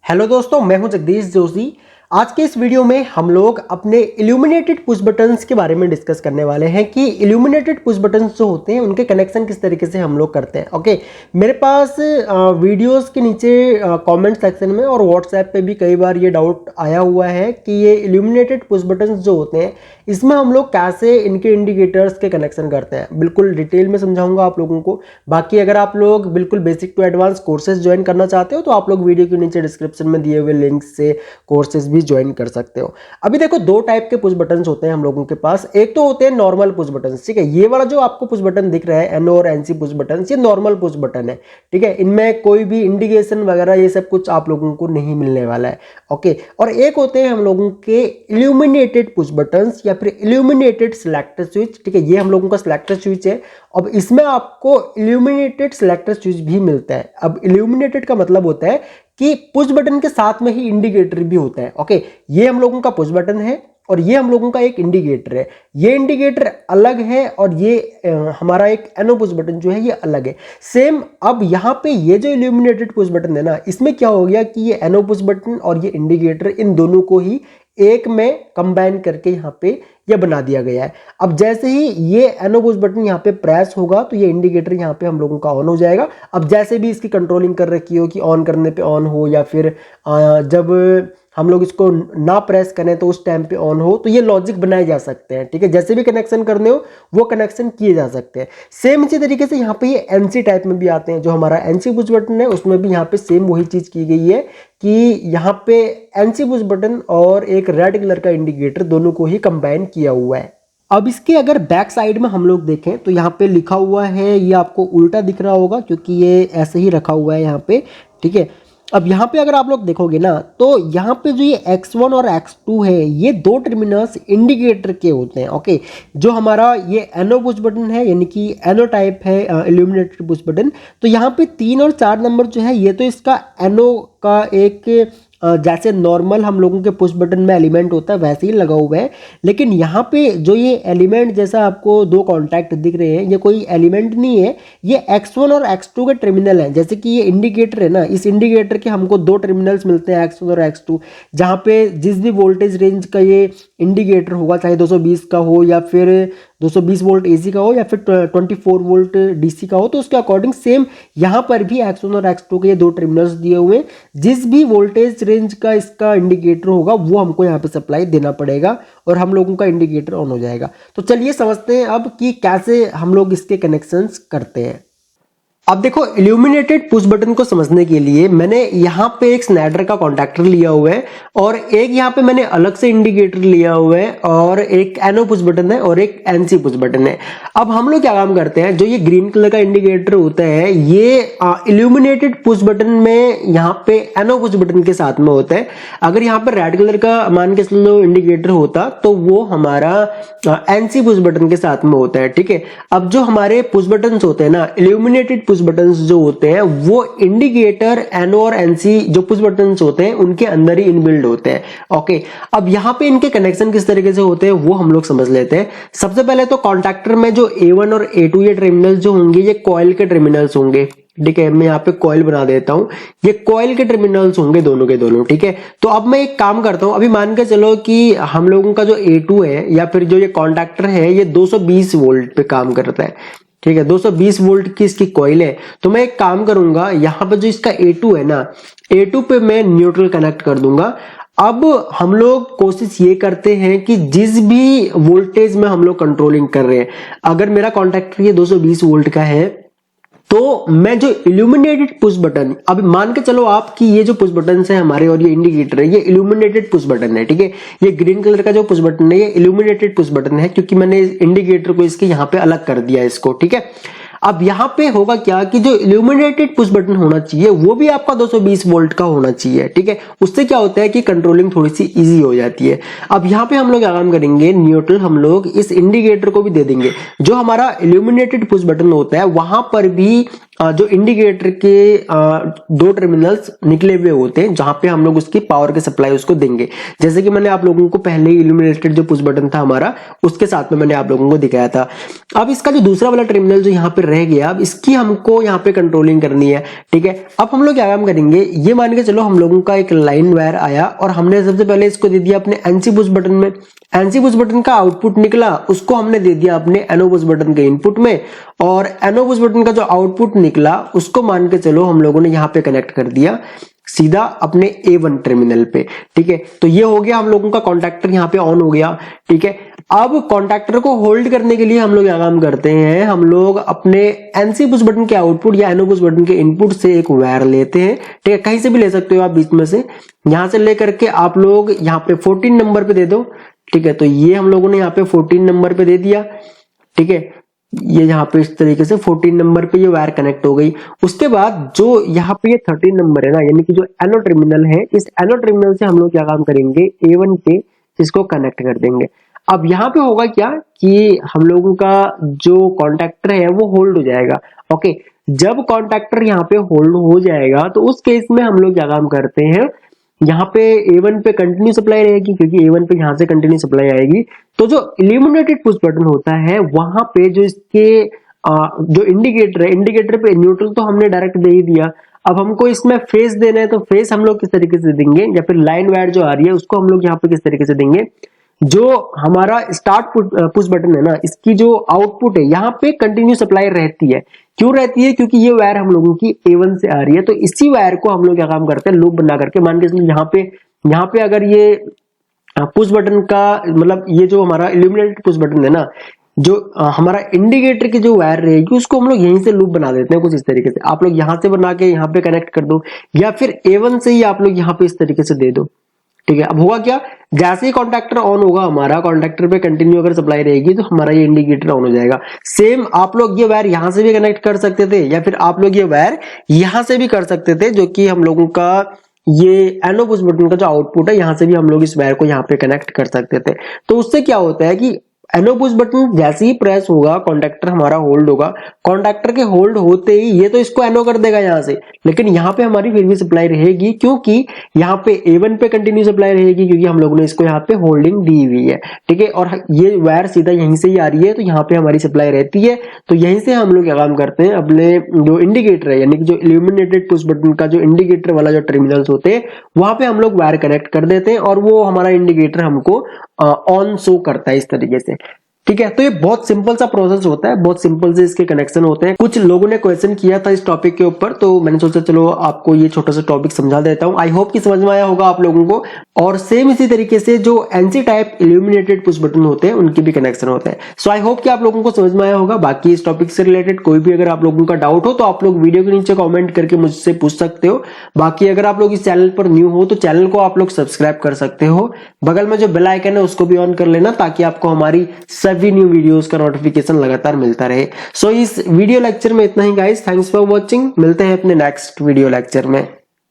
Hello दोस्तों, मैं हूं जगदीश जोशी। आज के इस वीडियो में हम लोग अपने इल्यूमिनेटेड पुश बटन्स के बारे में डिस्कस करने वाले हैं कि इल्यूमिनेटेड पुश बटन्स जो होते हैं उनके कनेक्शन किस तरीके से हम लोग करते हैं। ओके, मेरे पास वीडियोस के नीचे कमेंट सेक्शन में और व्हाट्सएप पे भी कई बार ये डाउट आया हुआ है कि ये इल्यूमिनेटेड पुश बटन्स जो होते हैं इसमें हम लोग कैसे इनके इंडिकेटर्स के कनेक्शन करते हैं। बिल्कुल डिटेल में समझाऊंगा आप लोगों को। बाकी अगर आप लोग बिल्कुल basic to advance courses join करना चाहते हो तो आप लोग वीडियो के नीचे डिस्क्रिप्शन में दिए हुए लिंक से कोर्सेज भी ज्वाइन कर सकते हो। अभी देखो, दो टाइप के पुश बटन्स होते हैं हम लोगों के पास। एक तो होते हैं नॉर्मल पुश बटन्स, ठीक है। ये वाला जो आपको पुश बटन दिख रहा है एनओ और एनसी पुश बटन्स, ये नॉर्मल पुश बटन है, ठीक है। इनमें कोई भी इंडिकेशन वगैरह ये सब कुछ आप लोगों को नहीं मिलने वाला है। ओके, और एक होते हैं हम लोगों के इल्यूमिनेटेड पुश बटन्स या फिर इल्यूमिनेटेड सिलेक्टर स्विच, ठीक है। ये हम लोगों का सिलेक्टर स्विच है। अब इसमें आपको इल्यूमिनेटेड सिलेक्टर स्विच भी मिलता है। अब इल्यूमिनेटेड का मतलब होता है कि पुश बटन के साथ में ही इंडिकेटर भी होता है। ओके, ये हम लोगों का पुश बटन है और ये हम लोगों का एक इंडिकेटर है। ये इंडिकेटर अलग है और ये हमारा एक एनो पुश बटन जो है ये अलग है। सेम अब यहाँ पे ये जो इल्यूमिनेटेड पुश बटन है ना, इसमें क्या हो गया कि ये एनो पुश बटन और ये इंडिकेटर, इन दोनों को ही एक में कंबाइन करके यहाँ पे ये बना दिया गया है। अब जैसे ही ये एनो पुश बटन यहाँ पे प्रेस होगा तो ये इंडिकेटर यहाँ पे हम लोगों का ऑन हो जाएगा। अब जैसे भी इसकी कंट्रोलिंग कर रखी हो कि ऑन करने पे ऑन हो या फिर जब हम लोग इसको ना प्रेस करें तो उस टाइम पे ऑन हो, तो ये लॉजिक बनाए जा सकते हैं, ठीक है। जैसे भी कनेक्शन करने हो वो कनेक्शन किए जा सकते हैं। सेम इसी तरीके से यहाँ पे ये एनसी टाइप में भी आते हैं। जो हमारा एनसी पुश बटन है उसमें भी यहाँ पे सेम वही चीज की गई है कि यहाँ पे एनसी पुश बटन और एक रेड कलर का इंडिकेटर दोनों को ही कंबाइन किया हुआ है। अब इसके अगर बैक साइड में हम लोग देखें तो यहाँ पे लिखा हुआ है, ये आपको उल्टा दिख रहा होगा क्योंकि ये ऐसे ही रखा हुआ है यहाँ पे, ठीक है। अब यहाँ पे अगर आप लोग देखोगे ना तो यहाँ पे जो ये X1 और X2 है ये दो टर्मिनल्स इंडिकेटर के होते हैं। ओके, जो हमारा ये एनो पुश बटन है यानी कि एनो टाइप है इल्यूमिनेटेड पुश बटन, तो यहाँ पे 3 और 4 नंबर जो है ये तो इसका एनो का एक जैसे नॉर्मल हम लोगों के पुश बटन में एलिमेंट होता है वैसे ही लगा हुआ है। लेकिन यहाँ पे जो ये एलिमेंट जैसा आपको दो कॉन्टैक्ट दिख रहे हैं, ये कोई एलिमेंट नहीं है, ये X1 और X2 के टर्मिनल है। जैसे कि ये इंडिकेटर है ना, इस इंडिकेटर के हमको दो टर्मिनल्स मिलते हैं X1 और X2, जहाँ पे जिस भी वोल्टेज रेंज का ये इंडिकेटर होगा, चाहे 220 का हो या फिर 220 वोल्ट AC का हो या फिर 24 वोल्ट DC का हो, तो उसके अकॉर्डिंग सेम यहाँ पर भी X1 और X2 के ये दो टर्मिनल्स दिए हुए हैं। जिस भी वोल्टेज रेंज का इसका इंडिकेटर होगा वो हमको यहाँ पे सप्लाई देना पड़ेगा और हम लोगों का इंडिकेटर ऑन हो जाएगा। तो चलिए समझते हैं अब कि कैसे हम लोग इसके कनेक्शंस करते हैं। अब देखो, इल्यूमिनेटेड पुश बटन को समझने के लिए मैंने यहाँ पे एक स्नाइडर का कॉन्टैक्टर लिया हुआ है और एक यहाँ पे मैंने अलग से इंडिकेटर लिया हुआ है और एक एनो पुश बटन है और एक एनसी पुश बटन है। अब हम लोग क्या काम करते हैं, जो ये ग्रीन कलर का इंडिकेटर होता है ये इल्यूमिनेटेड पुश बटन में यहाँ पे एनो पुश बटन के साथ में होता है। अगर यहाँ पे रेड कलर का मान के चलो इंडिकेटर होता तो वो हमारा एनसी पुश बटन के साथ में होता है, ठीक है। अब जो हमारे पुश बटन होते हैं ना, इल्यूमिनेटेड पुश बटन्स जो होते हैं वो इंडिकेटर एनो और एनसी जो पुश बटन्स होते हैं उनके अंदर ही इनबिल्ड होते हैं। ओके, अब यहाँ पे इनके कनेक्शन किस तरीके से होते हैं वो हम लोग समझ लेते हैं। सबसे पहले तो कॉन्टैक्टर में जो A1 और A2 ये टर्मिनल्स जो होंगे ये कॉइल के टर्मिनल्स होंगे, ठीक है। मैं यहाँ पे कॉइल बना देता हूँ, ये कॉइल के टर्मिनल्स होंगे दोनों के दोनों, ठीक है। तो अब मैं एक काम करता हूँ, अभी मान के चलो कि हम लोगों का जो A2 है या फिर जो ये कॉन्टैक्टर है ये 220 वोल्ट पे काम करता है, ठीक है। 220 वोल्ट की इसकी कॉइल है। तो मैं एक काम करूंगा, यहाँ पे जो इसका A2 है ना, A2 पे मैं न्यूट्रल कनेक्ट कर दूंगा। अब हम लोग कोशिश ये करते हैं कि जिस भी वोल्टेज में हम लोग कंट्रोलिंग कर रहे हैं, अगर मेरा कॉन्टैक्टर ये 220 वोल्ट का है तो मैं जो इल्यूमिनेटेड पुश बटन, अब मान के चलो आप कि ये जो पुश बटन है हमारे और ये इंडिकेटर है ये इल्यूमिनेटेड पुश बटन है, ठीक है। ये ग्रीन कलर का जो पुश बटन है ये इल्यूमिनेटेड पुश बटन है क्योंकि मैंने इंडिकेटर को इसके यहाँ पे अलग कर दिया इसको, ठीक है। अब यहाँ पे होगा क्या कि जो इल्यूमिनेटेड पुश बटन होना चाहिए वो भी आपका 220 वोल्ट का होना चाहिए, ठीक है। उससे क्या होता है कि कंट्रोलिंग थोड़ी सी इजी हो जाती है। अब यहाँ पे हम लोग क्या काम करेंगे, न्यूट्रल हम लोग इस इंडिकेटर को भी दे देंगे। जो हमारा इल्यूमिनेटेड पुश बटन होता है वहां पर भी जो इंडिकेटर के दो टर्मिनल्स निकले हुए होते हैं जहां पे हम लोग उसकी पावर के सप्लाई उसको देंगे। जैसे कि मैंने आप लोगों को पहले ही इल्यूमिनेटेड जो पुश बटन था हमारा उसके साथ में मैंने आप लोगों को दिखाया था। अब इसका जो दूसरा वाला टर्मिनल जो यहाँ पे रह गया, अब इसकी हमको यहाँ पे कंट्रोलिंग करनी है, ठीक है। अब हम लोग क्या काम करेंगे, ये मान के चलो हम लोगों का एक लाइन वायर आया और हमने सबसे पहले इसको दे दिया अपने एनसी पुश बटन में। एनसी पुश बटन का आउटपुट निकला उसको हमने दे दिया अपने एनओ पुश बटन के इनपुट में, और एनओ पुश बटन का जो आउटपुट निकला उसको मान के चलो हम लोगों ने यहाँ पे कनेक्ट कर दिया सीधा अपने A1 टर्मिनल पे, ठीक है। तो ये हो गया हम लोगों का कॉन्टैक्टर यहाँ पे ऑन हो गया, ठीक है। अब कॉन्टैक्टर को होल्ड करने के लिए हम लोग क्या काम करते हैं, हम लोग अपने एनसी पुश बटन के आउटपुट या एनओ पुश बटन के इनपुट से एक वायर लेते हैं, ठीक है। कहीं से भी ले सकते हो आप बीच में से, यहां से लेकर के आप लोग यहाँ पे 14 नंबर पे दे दो, ठीक है। तो ये हम लोगों ने यहाँ पे 14 नंबर पे दे दिया, ठीक है। ये यहाँ पे इस तरीके से 14 नंबर पे ये वायर कनेक्ट हो गई। उसके बाद जो यहाँ पे ये 13 नंबर है ना, यानी कि जो एनो टर्मिनल है, इस एनो टर्मिनल से हम लोग क्या काम करेंगे, A1 पे इसको कनेक्ट कर देंगे। अब यहाँ पे होगा क्या कि हम लोगों का जो कॉन्टैक्टर है वो होल्ड हो जाएगा, ओके। जब कॉन्टैक्टर यहाँ पे होल्ड हो जाएगा तो उस केस में हम लोग क्या काम करते हैं, यहाँ पे A1 पे कंटिन्यू सप्लाई रहेगी क्योंकि A1 पे यहाँ से कंटिन्यू सप्लाई आएगी। तो जो इल्यूमिनेटेड पुश बटन होता है वहां पे जो इसके जो इंडिकेटर है, इंडिकेटर पे न्यूट्रल तो हमने डायरेक्ट दे ही दिया। अब हमको इसमें फेस देना है तो फेस हम लोग किस तरीके से देंगे, या फिर लाइन वायर जो आ रही है उसको हम लोग यहाँ पे किस तरीके से देंगे। जो हमारा स्टार्ट पुश बटन है ना, इसकी जो आउटपुट है यहाँ पे कंटिन्यू सप्लाई रहती है। क्यों रहती है, क्योंकि ये वायर हम लोगों की A1 से आ रही है। तो इसी वायर को हम लोग क्या काम करते हैं, लूप बना करके, मान के यहाँ पे अगर ये पुश बटन का मतलब ये जो हमारा इल्यूमिनेटेड पुश बटन है ना, जो हमारा इंडिकेटर की जो वायर रहेगी उसको हम लोग यहीं से लूप बना देते हैं कुछ इस तरीके से। आप लोग यहां से बना के यहाँ पे कनेक्ट कर दो, या फिर A1 से ही आप लोग यहाँ पे इस तरीके से दे दो, ठीक है। अब होगा क्या, जैसे ही कॉन्टैक्टर ऑन होगा, हमारा कॉन्टैक्टर पे कंटिन्यू अगर सप्लाई रहेगी तो हमारा ये इंडिकेटर ऑन हो जाएगा। सेम आप लोग ये वायर यहां से भी कनेक्ट कर सकते थे, या फिर आप लोग ये वायर यहां से भी कर सकते थे, जो कि हम लोगों का ये एनो पुश बटन का जो आउटपुट है यहां से भी हम लोग इस वायर को यहाँ पे कनेक्ट कर सकते थे। तो उससे क्या होता है कि एनो पुश बटन जैसे ही प्रेस होगा कॉन्टैक्टर हमारा होल्ड होगा, कॉन्टैक्टर के होल्ड होते ही ये तो इसको एनो कर देगा यहाँ से, लेकिन यहाँ पे हमारी फिर भी सप्लाई रहेगी क्योंकि यहाँ पे A1 पे कंटिन्यू सप्लाई रहेगी क्योंकि हम लोगों ने इसको यहाँ पे होल्डिंग दी हुई है, ठीक है। और ये वायर सीधा यहीं से ही आ रही है तो यहाँ पे हमारी सप्लाई रहती है। तो यहीं से हम लोग क्या काम करते हैं, अपने जो इंडिकेटर है यानी कि जो इल्यूमिनेटेड पुश बटन का जो इंडिकेटर वाला जो टर्मिनल्स होते हैं वहां पे हम लोग वायर कनेक्ट कर देते हैं और वो हमारा इंडिकेटर हमको ऑन शो करता है इस तरीके से, ठीक है। तो ये बहुत सिंपल सा प्रोसेस होता है, बहुत सिंपल से इसके कनेक्शन होते हैं। कुछ लोगों ने क्वेश्चन किया था इस टॉपिक के ऊपर, तो मैंने सोचा चलो आपको ये छोटा सा टॉपिक समझा देता हूं। आई होप कि समझ में आया होगा आप लोगों को। और सेम इसी तरीके से जो NC type illuminated push button होते हैं उनके भी कनेक्शन होते हैं। सो आई होप कि आप लोगों को समझ में आया होगा। बाकी इस टॉपिक से रिलेटेड कोई भी अगर आप लोगों का डाउट हो तो आप लोग वीडियो के नीचे कॉमेंट करके मुझसे पूछ सकते हो। बाकी अगर आप लोग इस चैनल पर न्यू हो तो चैनल को आप लोग सब्सक्राइब कर सकते हो। बगल में जो बेल आइकन है उसको भी ऑन कर लेना ताकि आपको हमारी सभी न्यू वीडियोस नोटिफिकेशन लगातार मिलता रहे। सो इस वीडियो लेक्चर में इतना ही गाइस, थैंक्स फॉर वॉचिंग। मिलते हैं अपने नेक्स्ट वीडियो लेक्चर में।